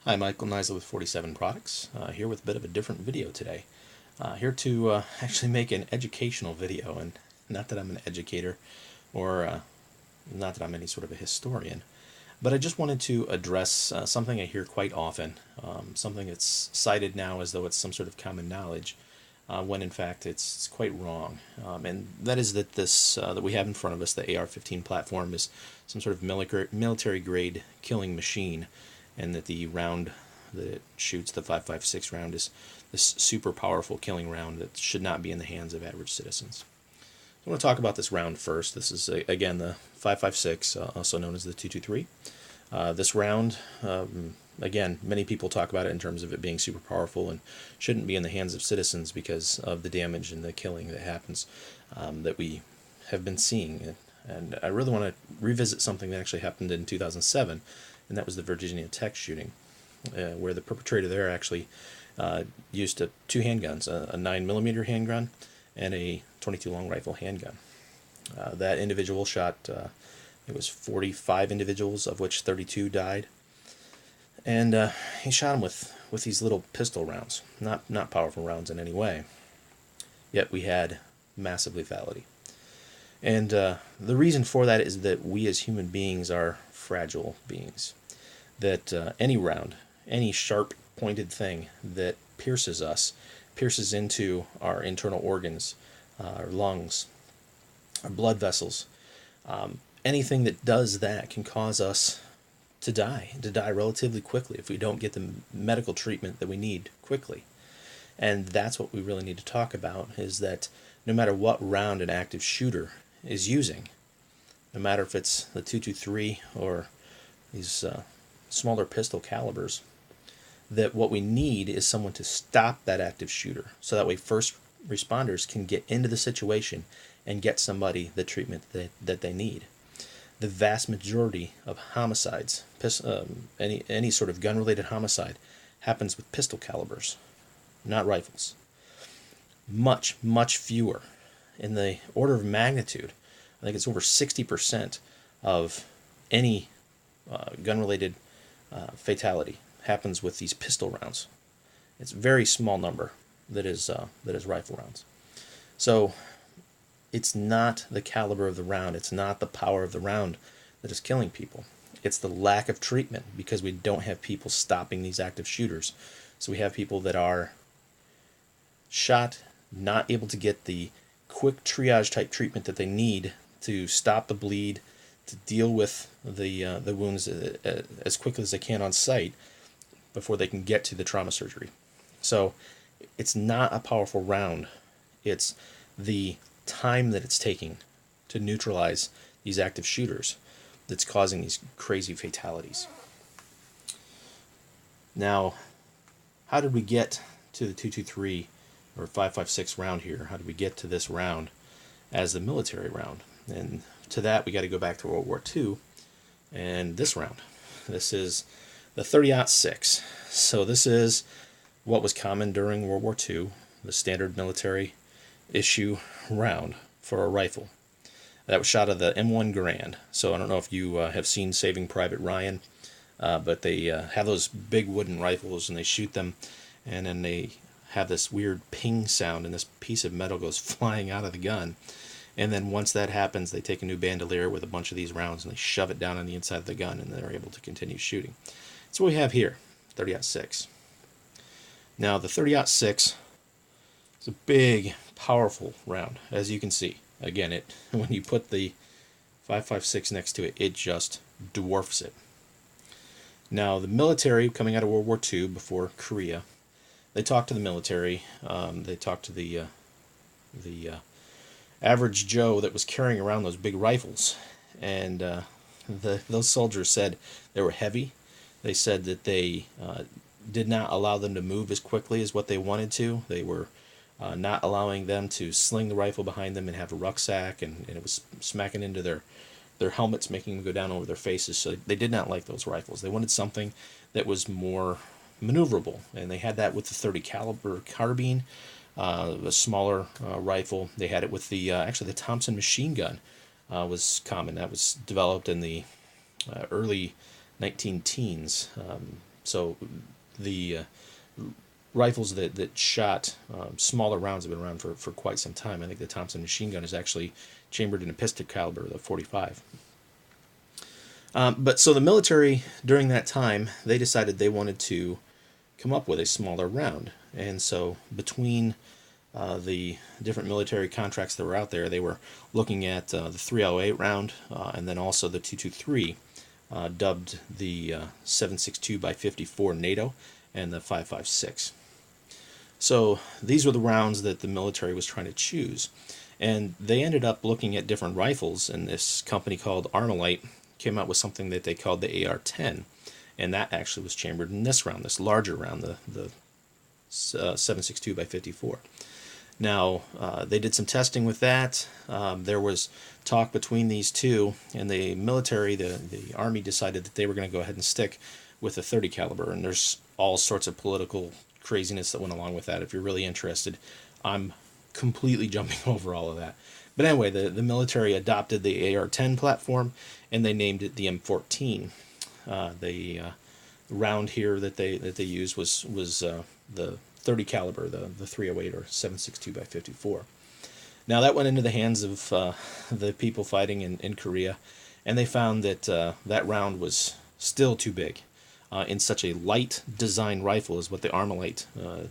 Hi, Michael Nisley with 47 Products, here with a bit of a different video today. Here to actually make an educational video, and not that I'm an educator or not that I'm any sort of a historian, but I just wanted to address something I hear quite often, something that's cited now as though it's some sort of common knowledge, when in fact it's quite wrong. And that is that this that we have in front of us, the AR-15 platform, is some sort of military-grade killing machine, and that the round that it shoots, the 5.56 round, is this super powerful killing round that should not be in the hands of average citizens. I want to talk about this round first. This is, again, the 5.56, also known as the 223. This round, again, many people talk about it in terms of it being super powerful and shouldn't be in the hands of citizens because of the damage and the killing that happens, that we have been seeing. And I really want to revisit something that actually happened in 2007, and that was the Virginia Tech shooting, where the perpetrator there actually used two handguns, a 9mm handgun and a 22 long rifle handgun. That individual shot, it was 45 individuals, of which 32 died. And he shot them with these little pistol rounds, not powerful rounds in any way. Yet we had massive lethality. And the reason for that is that we as human beings are fragile beings. That any round, any sharp pointed thing that pierces us, pierces into our internal organs, our lungs, our blood vessels. Anything that does that can cause us to die relatively quickly if we don't get the medical treatment that we need quickly. And that's what we really need to talk about, is that no matter what round an active shooter is using, no matter if it's the 223 or these smaller pistol calibers, that what we need is someone to stop that active shooter, so that way first responders can get into the situation and get somebody the treatment that they need. The vast majority of homicides, any sort of gun-related homicide, happens with pistol calibers, not rifles. Much, much fewer. In the order of magnitude, I think it's over 60% of any gun-related fatality happens with these pistol rounds. It's a very small number that is rifle rounds. So it's not the caliber of the round, it's not the power of the round that is killing people. It's the lack of treatment, because we don't have people stopping these active shooters. So we have people that are shot, not able to get the quick triage type treatment that they need to stop the bleed, to deal with the wounds as quickly as they can on site before they can get to the trauma surgery. So it's not a powerful round. It's the time that it's taking to neutralize these active shooters that's causing these crazy fatalities. Now, how did we get to the 223 or 5.56 round here? How did we get to this round as the military round? And to that, we got to go back to World War II and this round. This is the 30-06. So this is what was common during World War II, the standard military issue round for a rifle. That was shot of the M1 Garand. So I don't know if you have seen Saving Private Ryan, but they have those big wooden rifles and they shoot them, and then they have this weird ping sound and this piece of metal goes flying out of the gun. And then once that happens, they take a new bandolier with a bunch of these rounds and they shove it down on the inside of the gun, and they're able to continue shooting. That's what we have here, 30-06. Now the 30-06 is a big, powerful round, as you can see. Again, when you put the 5.56 next to it, it just dwarfs it. Now the military, coming out of World War II, before Korea, they talked to the military. They talked to the average Joe that was carrying around those big rifles, and those soldiers said they were heavy. They said that they did not allow them to move as quickly as what they wanted to. They were not allowing them to sling the rifle behind them and have a rucksack, and it was smacking into their helmets, making them go down over their faces. So they did not like those rifles. They wanted something that was more maneuverable, and they had that with the 30 caliber carbine, a smaller rifle. They had it with the actually the Thompson machine gun was common. That was developed in the early 19 teens. So the rifles that shot smaller rounds have been around for quite some time. I think the Thompson machine gun is actually chambered in a pistol caliber, the .45. But so the military, during that time, they decided they wanted to come up with a smaller round. And so between the different military contracts that were out there, they were looking at the .308 round and then also the .223, dubbed the 7.62 by 54 NATO and the 5.56. So these were the rounds that the military was trying to choose. And they ended up looking at different rifles, and this company called Armalite came out with something that they called the AR-10. And that actually was chambered in this round, this larger round, the 7.62 by 54. Now, they did some testing with that. There was talk between these two, and the military, the Army, decided that they were going to go ahead and stick with a 30 caliber. And there's all sorts of political craziness that went along with that. If you're really interested, I'm completely jumping over all of that. But anyway, the military adopted the AR-10 platform, and they named it the M14. The round here that they used was the 30 caliber, the 308 or 7.62 by 54. Now that went into the hands of the people fighting in Korea, and they found that that round was still too big. In such a light design rifle as what the Armalite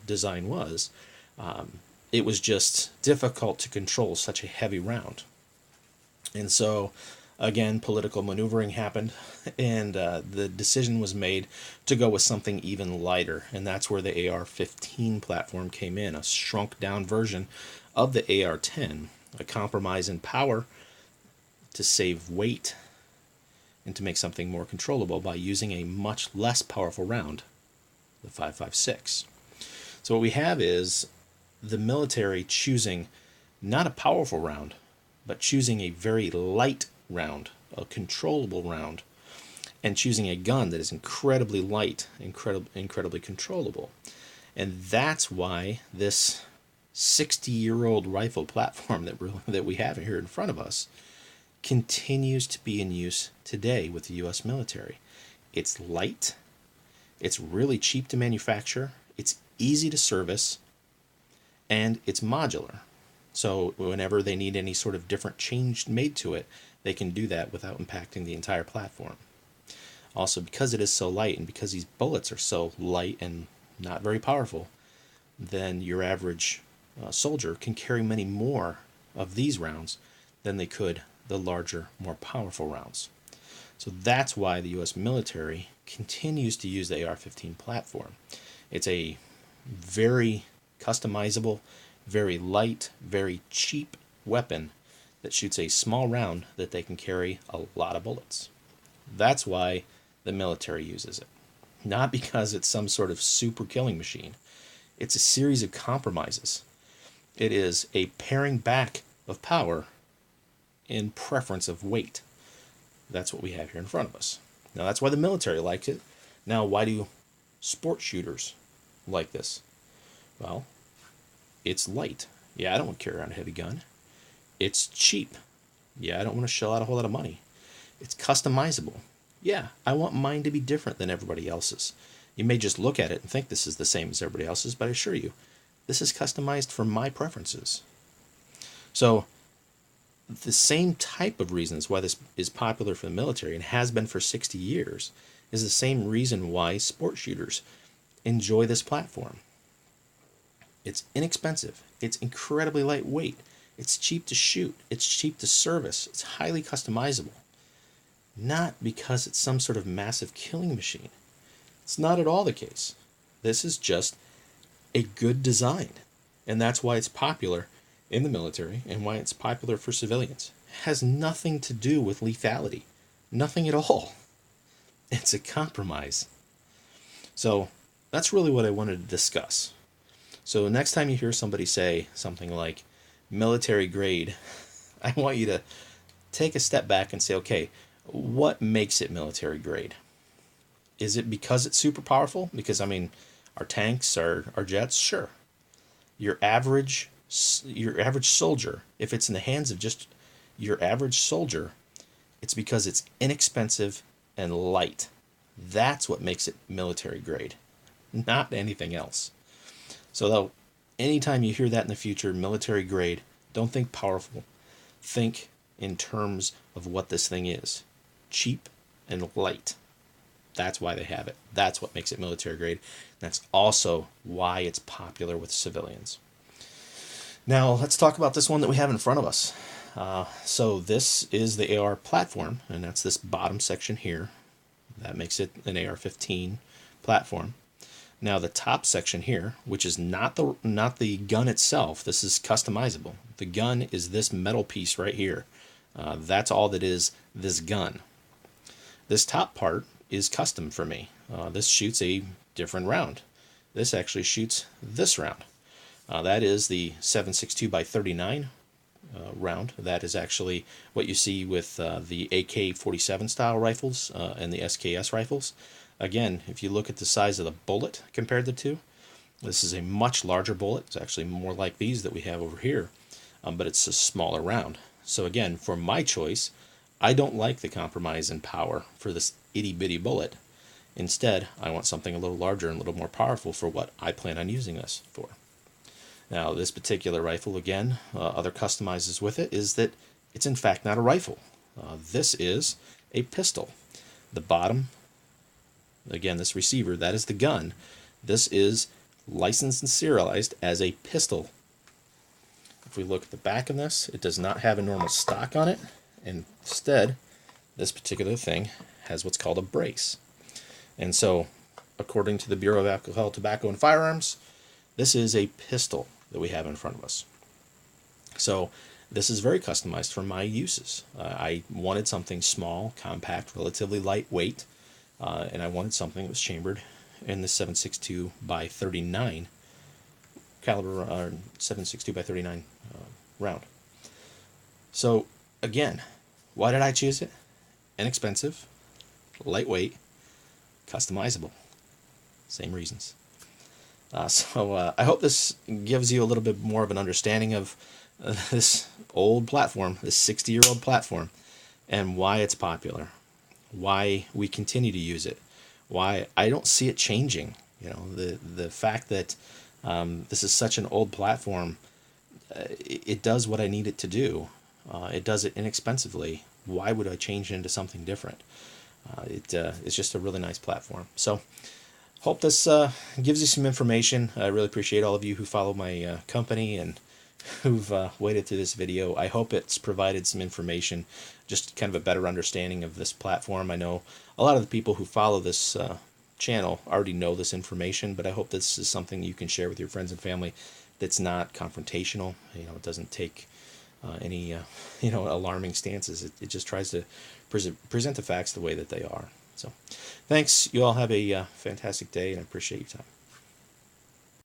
design was, it was just difficult to control such a heavy round. And so, again, political maneuvering happened, and the decision was made to go with something even lighter, and that's where the AR-15 platform came in, a shrunk-down version of the AR-10, a compromise in power to save weight and to make something more controllable by using a much less powerful round, the 5.56. So what we have is the military choosing not a powerful round, but choosing a very light round, a controllable round, and choosing a gun that is incredibly light, incredibly controllable. And that's why this 60-year-old rifle platform that we have here in front of us continues to be in use today with the U.S. military. It's light, it's really cheap to manufacture, it's easy to service, and it's modular. So whenever they need any sort of different change made to it, they can do that without impacting the entire platform. Also, because it is so light and because these bullets are so light and not very powerful, then your average soldier can carry many more of these rounds than they could the larger, more powerful rounds. So that's why the U.S. military continues to use the AR-15 platform. It's a very customizable, very light, very cheap weapon that shoots a small round that they can carry a lot of bullets. That's why the military uses it. Not because it's some sort of super killing machine. It's a series of compromises. It is a paring back of power in preference of weight. That's what we have here in front of us. Now that's why the military likes it. Now why do sport shooters like this? Well, it's light. Yeah, I don't want to carry around a heavy gun. It's cheap. Yeah, I don't want to shell out a whole lot of money. It's customizable. Yeah, I want mine to be different than everybody else's. You may just look at it and think this is the same as everybody else's, but I assure you, this is customized for my preferences. So, the same type of reasons why this is popular for the military and has been for 60 years is the same reason why sport shooters enjoy this platform. It's inexpensive. It's incredibly lightweight. It's cheap to shoot. It's cheap to service. It's highly customizable. Not because it's some sort of massive killing machine. It's not at all the case. This is just a good design. And that's why it's popular in the military and why it's popular for civilians. It has nothing to do with lethality. Nothing at all. It's a compromise. So that's really what I wanted to discuss. So next time you hear somebody say something like military grade, I want you to take a step back and say, okay, what makes it military grade? Is it because it's super powerful? Because, I mean, our tanks, our jets, sure. Your average soldier, if it's in the hands of just your average soldier, it's because it's inexpensive and light. That's what makes it military grade, not anything else. So though, anytime you hear that in the future, military grade, don't think powerful. Think in terms of what this thing is. Cheap and light. That's why they have it. That's what makes it military grade. That's also why it's popular with civilians. Now, let's talk about this one that we have in front of us. So this is the AR platform, and that's this bottom section here. That makes it an AR-15 platform. Now the top section here, which is not the gun itself, this is customizable. The gun is this metal piece right here. That's all that is this gun. This top part is custom for me. This shoots a different round. This actually shoots this round. That is the 7.62 by 39 round. That is actually what you see with the AK-47 style rifles and the SKS rifles. Again, if you look at the size of the bullet compared to the two, this is a much larger bullet. It's actually more like these that we have over here, but it's a smaller round. So again, for my choice, I don't like the compromise in power for this itty-bitty bullet. Instead, I want something a little larger and a little more powerful for what I plan on using this for. Now, this particular rifle, again, other customizes with it is that it's in fact not a rifle. This is a pistol. The bottom, again, this receiver, that is the gun. This is licensed and serialized as a pistol. If we look at the back of this, it does not have a normal stock on it. Instead, this particular thing has what's called a brace. And so, according to the Bureau of Alcohol, Tobacco, and Firearms, this is a pistol that we have in front of us. So this is very customized for my uses. I wanted something small, compact, relatively lightweight, and I wanted something that was chambered in the 7.62 by 39 caliber, 7.62 by 39 round. So again, why did I choose it? Inexpensive, lightweight, customizable. Same reasons. So I hope this gives you a little bit more of an understanding of this old platform, this 60-year-old platform, and why it's popular, why we continue to use it, why I don't see it changing. You know, the fact that this is such an old platform, it does what I need it to do. It does it inexpensively. Why would I change it into something different? It's just a really nice platform. So hope this gives you some information. I really appreciate all of you who follow my company and who've waited through this video. I hope it's provided some information, just kind of a better understanding of this platform. I know a lot of the people who follow this channel already know this information, but I hope this is something you can share with your friends and family that's not confrontational. You know, it doesn't take any alarming stances. It just tries to present the facts the way that they are. So thanks. You all have a fantastic day, and I appreciate your time.